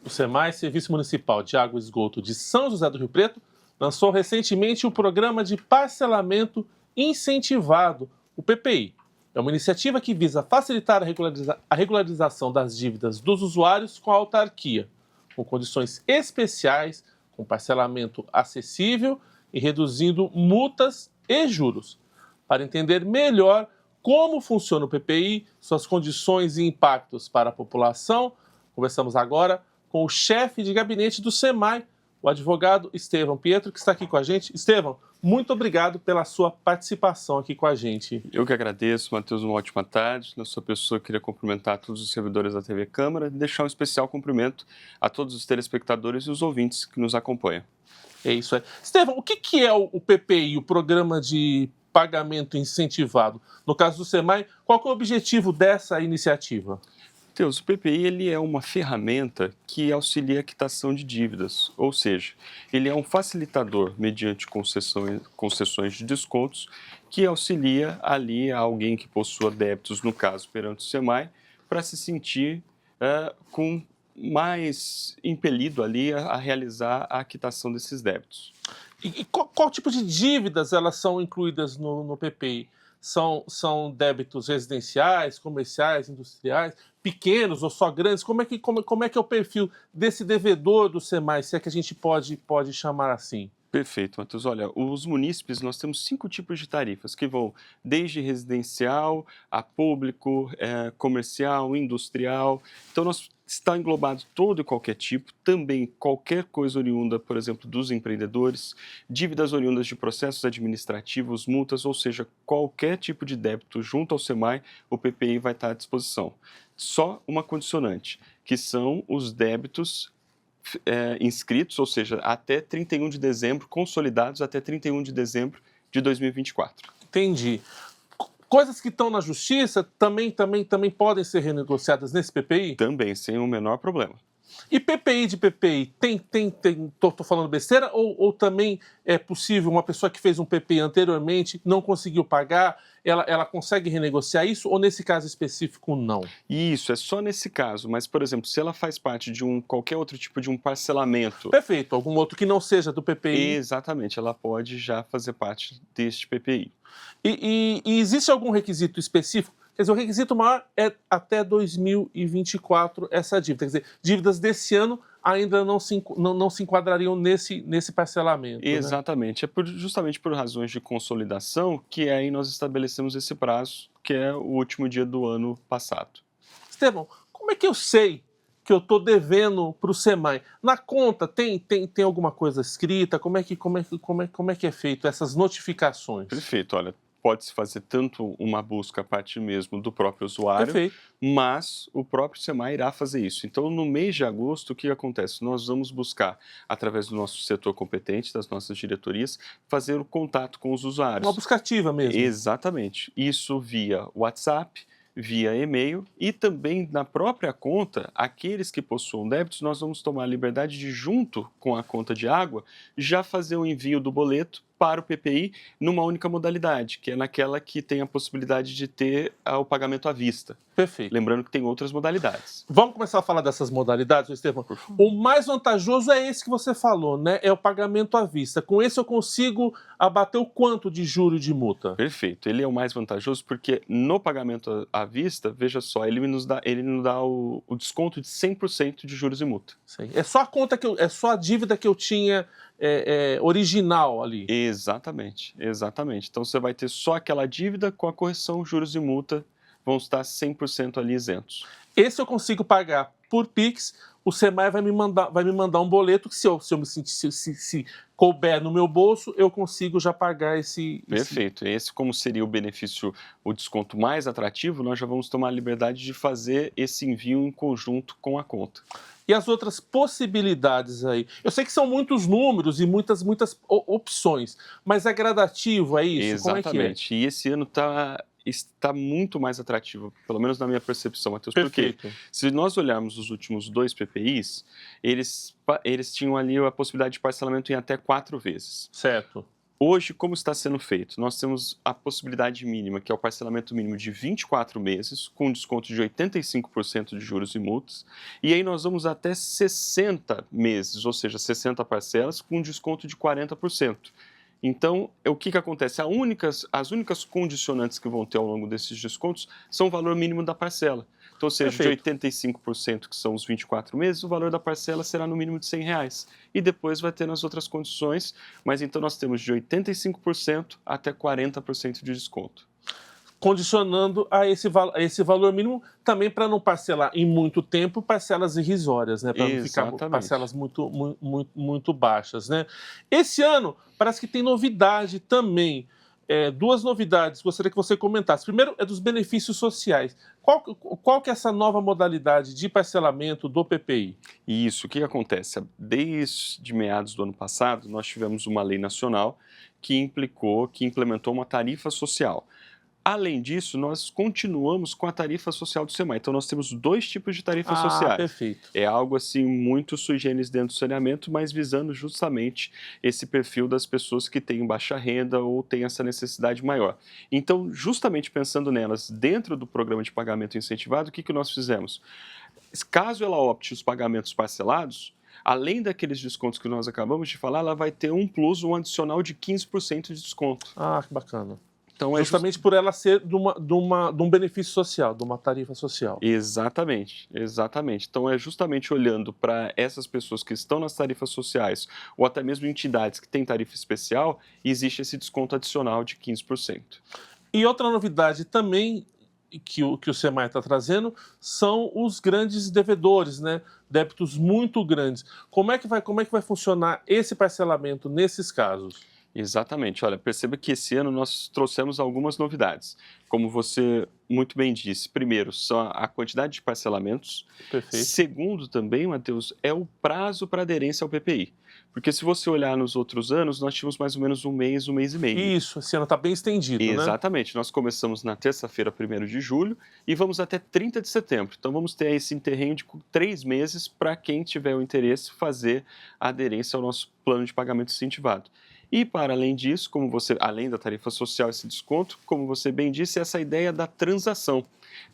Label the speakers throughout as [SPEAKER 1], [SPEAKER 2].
[SPEAKER 1] O SEMAI, Serviço Municipal de Água e Esgoto de São José do Rio Preto, lançou recentemente o Programa de Parcelamento Incentivado, o PPI. É uma iniciativa que visa facilitar a regularização das dívidas dos usuários com a autarquia, com condições especiais, com parcelamento acessível e reduzindo multas e juros. Para entender melhor como funciona o PPI, suas condições e impactos para a população, conversamos agora com o chefe de gabinete do SEMAI, o advogado Estevão Pietro, que está aqui com a gente. Estevão, muito obrigado pela sua participação aqui com a gente.
[SPEAKER 2] Eu que agradeço, Matheus, uma ótima tarde. Na sua pessoa, eu queria cumprimentar todos os servidores da TV Câmara e deixar um especial cumprimento a todos os telespectadores e os ouvintes que nos acompanham.
[SPEAKER 1] É isso aí. Estevão, o que é o PPI, o Programa de Pagamento Incentivado? No caso do SEMAI, qual que é o objetivo dessa iniciativa?
[SPEAKER 2] Matheus, o PPI ele é uma ferramenta que auxilia a quitação de dívidas, ou seja, ele é um facilitador mediante concessões de descontos que auxilia ali a alguém que possua débitos, no caso perante o SEMAI, para se sentir com mais impelido ali a realizar a quitação desses débitos.
[SPEAKER 1] E qual tipo de dívidas elas são incluídas no PPI? São débitos residenciais, comerciais, industriais, pequenos ou só grandes? Como é que é o perfil desse devedor do SEMAI, se é que a gente pode chamar assim?
[SPEAKER 2] Perfeito, Matheus. Olha, os munícipes, nós temos 5 tipos de tarifas, que vão desde residencial a público, comercial, industrial. Então, está englobado todo e qualquer tipo, também qualquer coisa oriunda, por exemplo, dos empreendedores, dívidas oriundas de processos administrativos, multas, ou seja, qualquer tipo de débito junto ao SEMAI, o PPI vai estar à disposição. Só uma condicionante, que são os débitos inscritos, ou seja, até 31 de dezembro, consolidados até 31 de dezembro de 2024.
[SPEAKER 1] Entendi. Coisas que estão na justiça também podem ser renegociadas nesse PPI?
[SPEAKER 2] Também, sem o menor problema.
[SPEAKER 1] E PPI de PPI, tô falando besteira, ou também é possível uma pessoa que fez um PPI anteriormente, não conseguiu pagar, ela consegue renegociar isso, ou nesse caso específico não?
[SPEAKER 2] Isso, é só nesse caso, mas, por exemplo, se ela faz parte de qualquer outro tipo de um parcelamento...
[SPEAKER 1] Perfeito, algum outro que não seja do PPI?
[SPEAKER 2] Exatamente, ela pode já fazer parte deste PPI.
[SPEAKER 1] E existe algum requisito específico? Quer dizer, o requisito maior é até 2024 essa dívida. Quer dizer, dívidas desse ano ainda não se enquadrariam nesse parcelamento.
[SPEAKER 2] Exatamente.
[SPEAKER 1] Né?
[SPEAKER 2] É justamente por razões de consolidação que aí nós estabelecemos esse prazo, que é o último dia do ano passado.
[SPEAKER 1] Estevão, como é que eu sei que eu estou devendo para o SEMAI? Na conta tem alguma coisa escrita? Como é que é feito essas notificações?
[SPEAKER 2] Perfeito, olha. Pode-se fazer tanto uma busca a partir mesmo do próprio usuário,
[SPEAKER 1] Perfeito.
[SPEAKER 2] mas o próprio SEMAI irá fazer isso. Então, no mês de agosto, o que acontece? Nós vamos buscar, através do nosso setor competente, das nossas diretorias, fazer o contato com os usuários.
[SPEAKER 1] Uma busca ativa mesmo.
[SPEAKER 2] Exatamente. Isso via WhatsApp, via e-mail e também na própria conta, aqueles que possuam débitos, nós vamos tomar a liberdade de, junto com a conta de água, já fazer o envio do boleto para o PPI numa única modalidade, que é naquela que tem a possibilidade de ter o pagamento à vista.
[SPEAKER 1] Perfeito.
[SPEAKER 2] Lembrando que tem outras modalidades.
[SPEAKER 1] Vamos começar a falar dessas modalidades, Estevão? O mais vantajoso é esse que você falou, né? É o pagamento à vista. Com esse eu consigo abater o quanto de juro e de multa?
[SPEAKER 2] Perfeito. Ele é o mais vantajoso porque no pagamento à vista, veja só, ele nos dá o desconto de 100% de juros e multa.
[SPEAKER 1] Sim. É só a conta é só a dívida que eu tinha original ali.
[SPEAKER 2] Exatamente, exatamente. Então você vai ter só aquela dívida com a correção, juros e multa vão estar 100% ali isentos.
[SPEAKER 1] Esse eu consigo pagar por Pix, o SEMAI vai me mandar um boleto que se couber no meu bolso, eu consigo já pagar esse...
[SPEAKER 2] Perfeito. Esse, como seria o benefício, o desconto mais atrativo, nós já vamos tomar a liberdade de fazer esse envio em conjunto com a conta.
[SPEAKER 1] E as outras possibilidades aí? Eu sei que são muitos números e muitas opções, mas é gradativo, é isso?
[SPEAKER 2] Exatamente.
[SPEAKER 1] Como é que é?
[SPEAKER 2] E esse ano está muito mais atrativo, pelo menos na minha percepção, Matheus.
[SPEAKER 1] Perfeito.
[SPEAKER 2] Porque se nós olharmos os últimos 2 PPIs, eles tinham ali a possibilidade de parcelamento em até 4 vezes.
[SPEAKER 1] Certo.
[SPEAKER 2] Hoje, como está sendo feito? Nós temos a possibilidade mínima, que é o parcelamento mínimo de 24 meses, com desconto de 85% de juros e multas, e aí nós vamos até 60 meses, ou seja, 60 parcelas, com desconto de 40%. Então, o que acontece? As únicas condicionantes que vão ter ao longo desses descontos são o valor mínimo da parcela. Então, ou seja, de 85%, que são os 24 meses, o valor da parcela será no mínimo de R$ 100. E depois vai ter nas outras condições, mas então nós temos de 85% até 40% de desconto.
[SPEAKER 1] Condicionando a esse valor mínimo, também para não parcelar em muito tempo parcelas irrisórias, né? Para não ficar parcelas muito baixas, né? Esse ano parece que tem novidade também. Duas novidades, gostaria que você comentasse. Primeiro é dos benefícios sociais. Qual que é essa nova modalidade de parcelamento do PPI?
[SPEAKER 2] Isso, o que acontece? Desde meados do ano passado, nós tivemos uma lei nacional que implementou uma tarifa social. Além disso, nós continuamos com a tarifa social do SEMAI. Então, nós temos 2 tipos de tarifas sociais.
[SPEAKER 1] Perfeito.
[SPEAKER 2] É algo assim muito sui generis dentro do saneamento, mas visando justamente esse perfil das pessoas que têm baixa renda ou têm essa necessidade maior. Então, justamente pensando nelas dentro do programa de pagamento incentivado, o que nós fizemos? Caso ela opte os pagamentos parcelados, além daqueles descontos que nós acabamos de falar, ela vai ter um plus, um adicional de 15% de desconto.
[SPEAKER 1] Que bacana.
[SPEAKER 2] Então,
[SPEAKER 1] justamente por ela ser de um benefício social, de uma tarifa social.
[SPEAKER 2] Exatamente. Então, é justamente olhando para essas pessoas que estão nas tarifas sociais, ou até mesmo entidades que têm tarifa especial, existe esse desconto adicional de 15%.
[SPEAKER 1] E outra novidade também que o SEMAI está trazendo são os grandes devedores, né? Débitos muito grandes. Como é que vai funcionar esse parcelamento nesses casos?
[SPEAKER 2] Exatamente. Olha, perceba que esse ano nós trouxemos algumas novidades. Como você muito bem disse, primeiro, são a quantidade de parcelamentos.
[SPEAKER 1] Perfeito.
[SPEAKER 2] Segundo também, Matheus, é o prazo para aderência ao PPI. Porque se você olhar nos outros anos, nós tínhamos mais ou menos um mês e meio.
[SPEAKER 1] Isso, esse ano está bem estendido, né?
[SPEAKER 2] Exatamente. Nós começamos na terça-feira, 1º de julho, e vamos até 30 de setembro. Então, vamos ter esse interregno de 3 meses para quem tiver o interesse fazer a aderência ao nosso plano de pagamento incentivado. E, para além disso, além da tarifa social, esse desconto, como você bem disse, essa ideia da transação.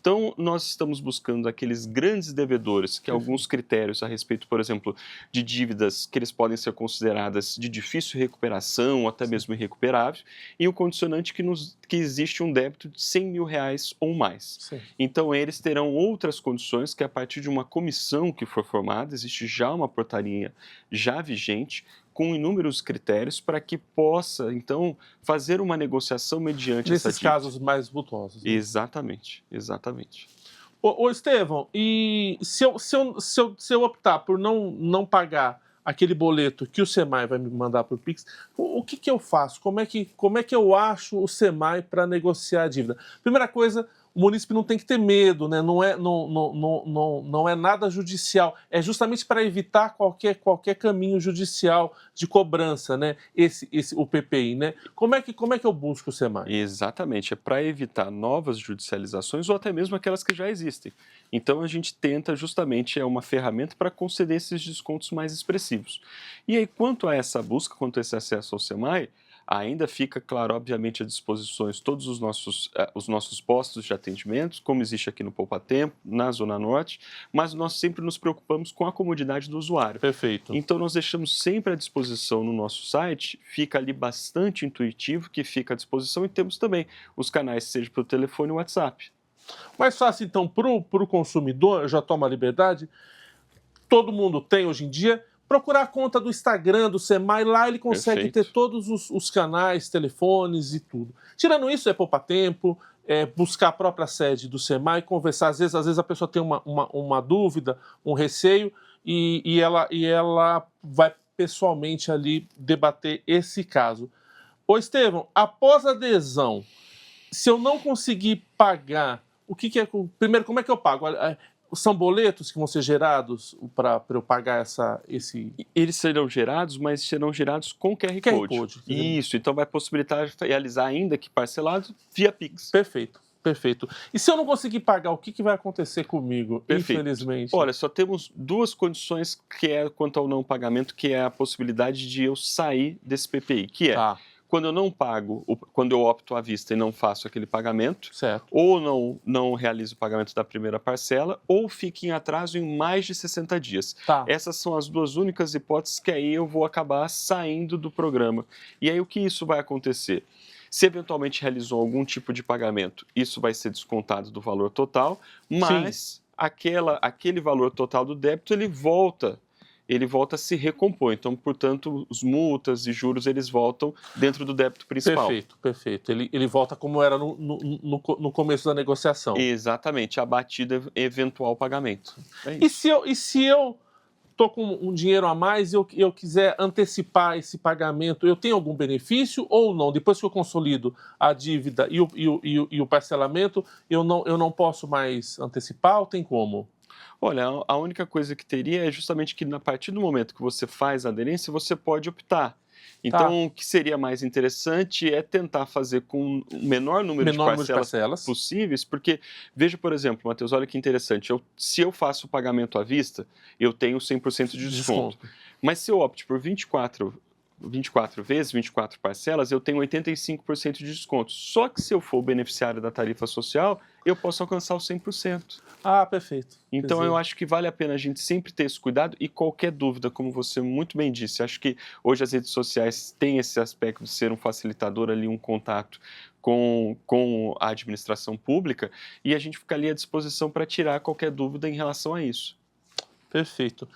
[SPEAKER 2] Então, nós estamos buscando aqueles grandes devedores, que alguns critérios a respeito, por exemplo, de dívidas que eles podem ser consideradas de difícil recuperação ou até mesmo irrecuperável, e o condicionante que existe um débito de R$ 100 mil ou mais.
[SPEAKER 1] Sim.
[SPEAKER 2] Então, eles terão outras condições que, a partir de uma comissão que for formada, existe já uma portaria já vigente, com inúmeros critérios para que possa, então, fazer uma negociação mediante essa dívida.
[SPEAKER 1] Nesses casos mais vultosos. Né?
[SPEAKER 2] Exatamente.
[SPEAKER 1] Ô Estevão, e se eu optar por não pagar aquele boleto que o SEMAI vai me mandar por Pix, o que eu faço? Como é que eu acho o SEMAI para negociar a dívida? Primeira coisa, o munícipe não tem que ter medo, né? Não é nada judicial. É justamente para evitar qualquer caminho judicial de cobrança, né? O PPI, né? Como é que eu busco o SEMAI?
[SPEAKER 2] Exatamente, é para evitar novas judicializações ou até mesmo aquelas que já existem. Então a gente tenta justamente, uma ferramenta para conceder esses descontos mais expressivos. E aí, quanto a essa busca, quanto a esse acesso ao SEMAI, ainda fica, claro, obviamente, à disposição todos os nossos postos de atendimento, como existe aqui no Poupa Tempo, na Zona Norte, mas nós sempre nos preocupamos com a comodidade do usuário.
[SPEAKER 1] Perfeito.
[SPEAKER 2] Então, nós deixamos sempre à disposição no nosso site, fica ali bastante intuitivo, que fica à disposição, e temos também os canais, seja pelo telefone ou WhatsApp.
[SPEAKER 1] Mais fácil, então, para o consumidor, eu já tomo a liberdade, todo mundo tem hoje em dia, procurar a conta do Instagram, do SEMAI, lá ele consegue ter todos os canais, telefones e tudo. Tirando isso, é Poupa Tempo, buscar a própria sede do SEMAI, conversar. Às vezes a pessoa tem uma dúvida, um receio, e ela vai pessoalmente ali debater esse caso. Ô Estevão, após a adesão, se eu não conseguir pagar, o que é... Primeiro, como é que eu pago? São boletos que vão ser gerados para eu pagar esse...
[SPEAKER 2] Eles serão gerados, mas serão gerados com QR Code. Isso, então vai possibilitar realizar, ainda que parcelado, via Pix.
[SPEAKER 1] Perfeito. E se eu não conseguir pagar, o que vai acontecer comigo, infelizmente?
[SPEAKER 2] Olha, só temos 2 condições quanto ao não pagamento, que é a possibilidade de eu sair desse PPI, que é... quando eu não pago, quando eu opto à vista e não faço aquele pagamento,
[SPEAKER 1] Certo.
[SPEAKER 2] ou não realizo o pagamento da primeira parcela, ou fique em atraso em mais de 60 dias.
[SPEAKER 1] Tá.
[SPEAKER 2] Essas são as duas únicas hipóteses que aí eu vou acabar saindo do programa. E aí o que isso vai acontecer? Se eventualmente realizou algum tipo de pagamento, isso vai ser descontado do valor total, mas aquele valor total do débito ele volta a se recompor. Então, portanto, os multas e juros eles voltam dentro do débito principal.
[SPEAKER 1] Perfeito, perfeito. Ele volta como era no começo da negociação.
[SPEAKER 2] Exatamente, abatida eventual pagamento. É isso.
[SPEAKER 1] E se eu tô com um dinheiro a mais e eu quiser antecipar esse pagamento, eu tenho algum benefício ou não? Depois que eu consolido a dívida e o parcelamento, eu não posso mais antecipar ou tem como?
[SPEAKER 2] Olha, a única coisa que teria é justamente que, a partir do momento que você faz a aderência, você pode optar. Então,
[SPEAKER 1] Tá.
[SPEAKER 2] o que seria mais interessante é tentar fazer com o menor número de parcelas possíveis, porque, veja, por exemplo, Matheus, olha que interessante, se eu faço o pagamento à vista, eu tenho 100% de desconto. Mas se eu opto por 24 vezes, 24 parcelas, eu tenho 85% de desconto. Só que se eu for o beneficiário da tarifa social, eu posso alcançar o 100%.
[SPEAKER 1] Ah, perfeito.
[SPEAKER 2] Então, eu acho que vale a pena a gente sempre ter esse cuidado e qualquer dúvida, como você muito bem disse, acho que hoje as redes sociais têm esse aspecto de ser um facilitador ali, um contato com a administração pública e a gente fica ali à disposição para tirar qualquer dúvida em relação a isso.
[SPEAKER 1] Perfeito.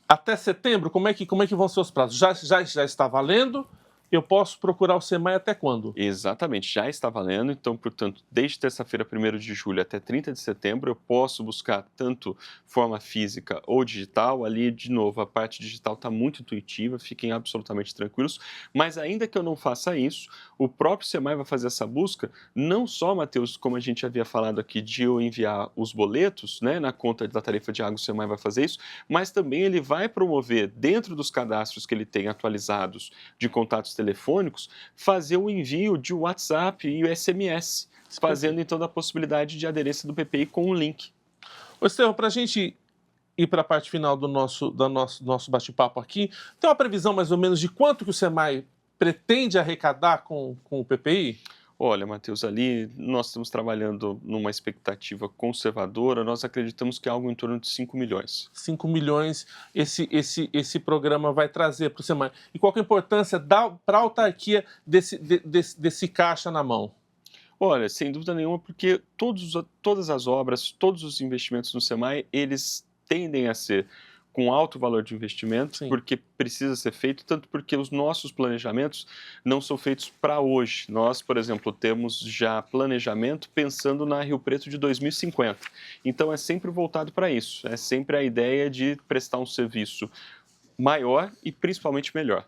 [SPEAKER 1] Até setembro, como é que vão ser os prazos? Já está valendo? Eu posso procurar o SEMAI até quando?
[SPEAKER 2] Exatamente, já está valendo. Então, portanto, desde terça-feira, 1º de julho até 30 de setembro, eu posso buscar tanto forma física ou digital. Ali, de novo, a parte digital está muito intuitiva, fiquem absolutamente tranquilos. Mas ainda que eu não faça isso, o próprio SEMAI vai fazer essa busca, não só, Matheus, como a gente havia falado aqui, de eu enviar os boletos, né, na conta da tarifa de água, o SEMAI vai fazer isso, mas também ele vai promover, dentro dos cadastros que ele tem atualizados de contatos telefônicos, fazer o envio de WhatsApp e o SMS, fazendo então a possibilidade de aderência do PPI com um link.
[SPEAKER 1] Ô, Estevão, para a gente ir para a parte final do nosso bate-papo aqui, tem uma previsão mais ou menos de quanto que o SEMAI pretende arrecadar com o PPI?
[SPEAKER 2] Olha, Matheus, ali nós estamos trabalhando numa expectativa conservadora, nós acreditamos que é algo em torno de 5 milhões.
[SPEAKER 1] 5 milhões esse programa vai trazer para o SEMAI. E qual que é a importância para a autarquia desse caixa na mão?
[SPEAKER 2] Olha, sem dúvida nenhuma, porque todas as obras, todos os investimentos no SEMAI, eles tendem a ser com alto valor de investimento,
[SPEAKER 1] Sim.
[SPEAKER 2] porque precisa ser feito, tanto porque os nossos planejamentos não são feitos para hoje. Nós, por exemplo, temos já planejamento pensando na Rio Preto de 2050. Então, é sempre voltado para isso. É sempre a ideia de prestar um serviço maior e principalmente melhor.